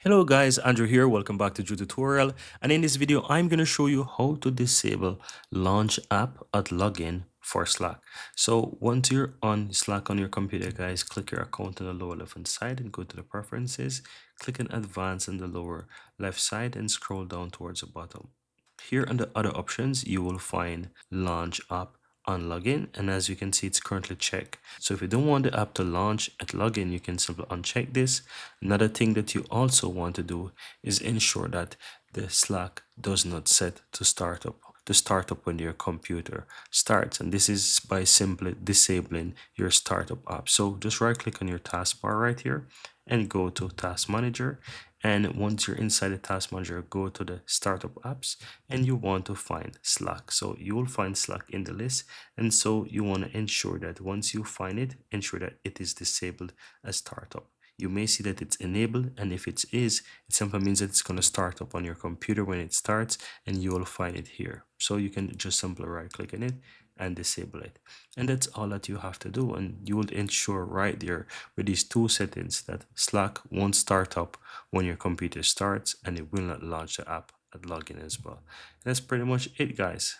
Hello guys, Andrew here. Welcome back to Drew Tutorial. And in this video, I'm going to show you how to disable launch app at login for Slack. So once you're on Slack on your computer, guys, click your account on the lower left hand side and go to the preferences. Click on advanced on the lower left side and scroll down towards the bottom. Here under other options, you will find launch app on login, and as you can see, it's currently checked. So if you don't want the app to launch at login, you can simply uncheck this. Another thing that you also want to do is ensure that the Slack does not set to start up when your computer starts, and this is by simply disabling your startup app. So just right click on your taskbar right here and go to task manager, and once you're inside the task manager, go to the startup apps and you want to find Slack. So you will find Slack in the list, and so you want to ensure that once you find it, ensure that it is disabled as startup. You may see that it's enabled, and if it is, it simply means that it's going to start up on your computer when it starts, and you will find it here. So you can just simply right click on it and disable it. And that's all that you have to do, and you will ensure right there with these two settings that Slack won't start up when your computer starts, and it will not launch the app at login as well. And that's pretty much it, guys.